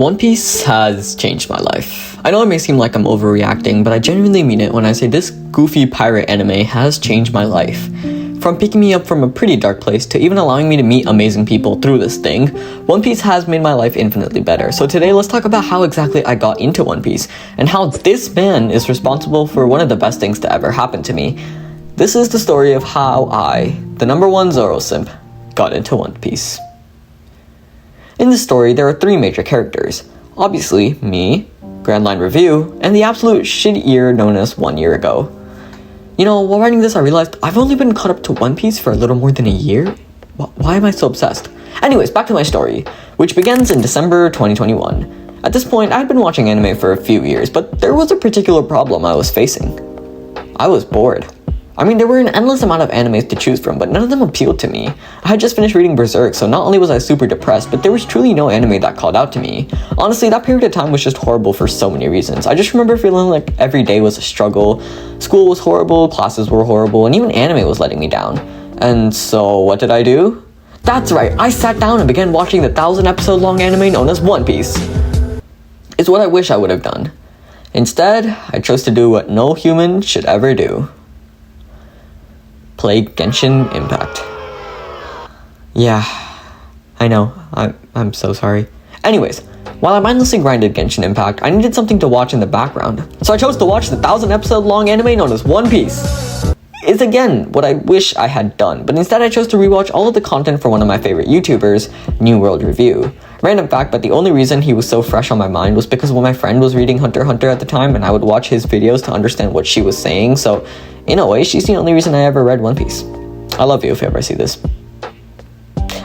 One Piece has changed my life. I know it may seem like I'm overreacting, but I genuinely mean it when I say this goofy pirate anime has changed my life. From picking me up from a pretty dark place to even allowing me to meet amazing people through this thing, One Piece has made my life infinitely better. So today let's talk about how exactly I got into One Piece, and how this man is responsible for one of the best things to ever happen to me. This is the story of how I, the #1 Zoro simp, got into One Piece. In this story, there are three major characters. Obviously, me, Grandline Review, and the absolute shit ear known as 1 year ago. You know, while writing this I realized I've only been caught up to One Piece for a little more than a year? Why am I so obsessed? Anyways, back to my story, which begins in December 2021. At this point, I had been watching anime for a few years, but there was a particular problem I was facing. I was bored. I mean, there were an endless amount of animes to choose from, but none of them appealed to me. I had just finished reading Berserk, so not only was I super depressed, but there was truly no anime that called out to me. Honestly, that period of time was just horrible for so many reasons. I just remember feeling like every day was a struggle. School was horrible, classes were horrible, and even anime was letting me down. And so, what did I do? That's right, I sat down and began watching the 1,000-episode long anime known as One Piece. It's what I wish I would have done. Instead, I chose to do what no human should ever do. Play Genshin Impact. Yeah, I know, I'm so sorry. Anyways, while I mindlessly grinded Genshin Impact, I needed something to watch in the background. So I chose to watch the 1,000-episode long anime known as One Piece. It's again what I wish I had done, but instead I chose to rewatch all of the content for one of my favorite YouTubers, New World Review. Random fact, but the only reason he was so fresh on my mind was because when my friend was reading Hunter x Hunter at the time, and I would watch his videos to understand what she was saying, so in a way, she's the only reason I ever read One Piece. I love you if you ever see this.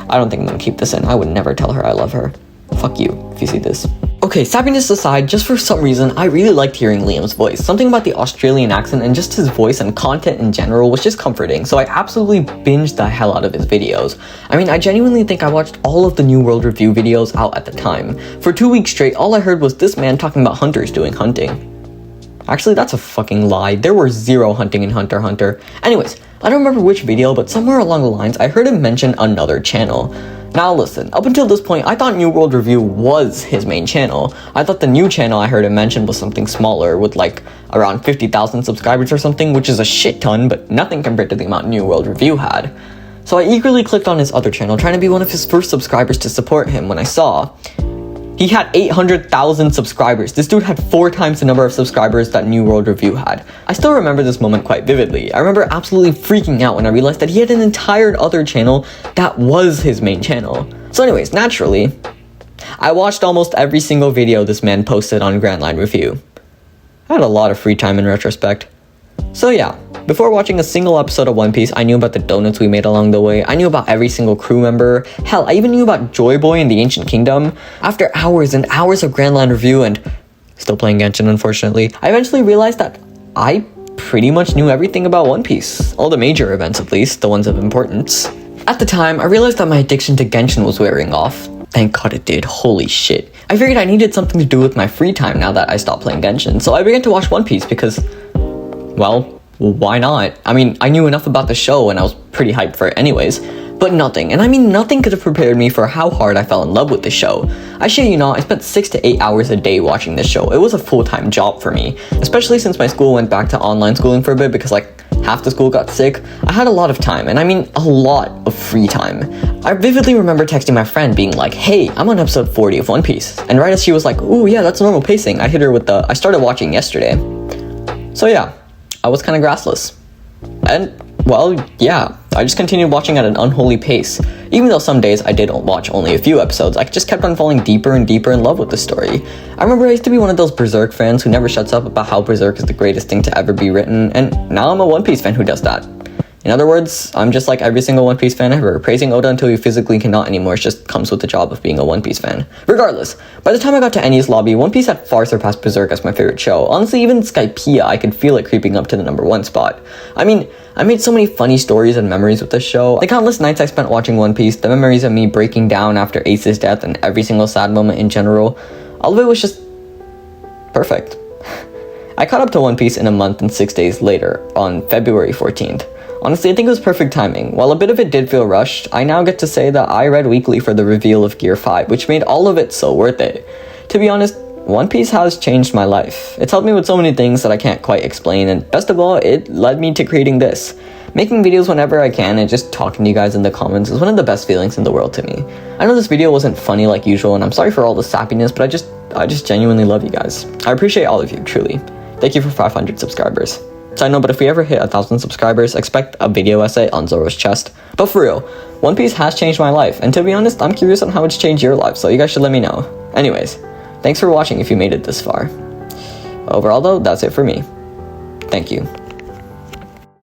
I don't think I'm gonna keep this in. I would never tell her I love her. Fuck you if you see this. Okay, sappiness aside, just for some reason, I really liked hearing Liam's voice. Something about the Australian accent and just his voice and content in general was just comforting, so I absolutely binged the hell out of his videos. I mean, I genuinely think I watched all of the New World Review videos out at the time. For 2 weeks straight, all I heard was this man talking about hunters doing hunting. Actually, that's a fucking lie. There were zero hunting in Hunter x Hunter. Anyways, I don't remember which video, but somewhere along the lines, I heard him mention another channel. Now listen, up until this point, I thought New World Review was his main channel. I thought the new channel I heard him mention was something smaller, with like around 50,000 subscribers or something, which is a shit ton, but nothing compared to the amount New World Review had. So I eagerly clicked on his other channel, trying to be one of his first subscribers to support him, when I saw he had 800,000 subscribers. This dude had 4 times the number of subscribers that New World Review had. I still remember this moment quite vividly. I remember absolutely freaking out when I realized that he had an entire other channel that was his main channel. So anyways, naturally, I watched almost every single video this man posted on Grandline Review. I had a lot of free time in retrospect. So yeah, before watching a single episode of One Piece, I knew about the donuts we made along the way. I knew about every single crew member. Hell, I even knew about Joy Boy in the Ancient Kingdom. After hours and hours of Grandline Review and still playing Genshin, unfortunately, I eventually realized that I pretty much knew everything about One Piece. All the major events, at least, the ones of importance. At the time, I realized that my addiction to Genshin was wearing off. Thank God it did, holy shit. I figured I needed something to do with my free time now that I stopped playing Genshin, so I began to watch One Piece because, well, why not? I mean, I knew enough about the show and I was pretty hyped for it anyways, but nothing, and I mean nothing could have prepared me for how hard I fell in love with the show. I shit you not, I spent 6 to 8 hours a day watching this show. It was a full-time job for me, especially since my school went back to online schooling for a bit because like half the school got sick. I had a lot of time, and I mean a lot of free time. I vividly remember texting my friend being like, hey, I'm on episode 40 of One Piece, and right as she was like, ooh yeah, that's normal pacing, I hit her with the, I started watching yesterday. So yeah, I was kind of grassless. And, well, yeah, I just continued watching at an unholy pace. Even though some days I did watch only a few episodes, I just kept on falling deeper and deeper in love with the story. I remember I used to be one of those Berserk fans who never shuts up about how Berserk is the greatest thing to ever be written, and now I'm a One Piece fan who does that. In other words, I'm just like every single One Piece fan ever. Praising Oda until you physically cannot anymore just comes with the job of being a One Piece fan. Regardless, by the time I got to Enies Lobby, One Piece had far surpassed Berserk as my favorite show. Honestly, even Skypiea, I could feel it creeping up to the #1 spot. I mean, I made so many funny stories and memories with this show. The countless nights I spent watching One Piece, the memories of me breaking down after Ace's death, and every single sad moment in general, all of it was just perfect. I caught up to One Piece in a month and 6 days later, on February 14th. Honestly, I think it was perfect timing. While a bit of it did feel rushed, I now get to say that I read weekly for the reveal of Gear 5, which made all of it so worth it. To be honest, One Piece has changed my life. It's helped me with so many things that I can't quite explain, and best of all, it led me to creating this. Making videos whenever I can and just talking to you guys in the comments is one of the best feelings in the world to me. I know this video wasn't funny like usual, and I'm sorry for all the sappiness, but I just genuinely love you guys. I appreciate all of you, truly. Thank you for 500 subscribers. So I know, but if we ever hit 1,000 subscribers, expect a video essay on Zoro's chest. But for real, One Piece has changed my life, and to be honest, I'm curious on how it's changed your life, so you guys should let me know. Anyways, thanks for watching if you made it this far. Overall though, that's it for me. Thank you.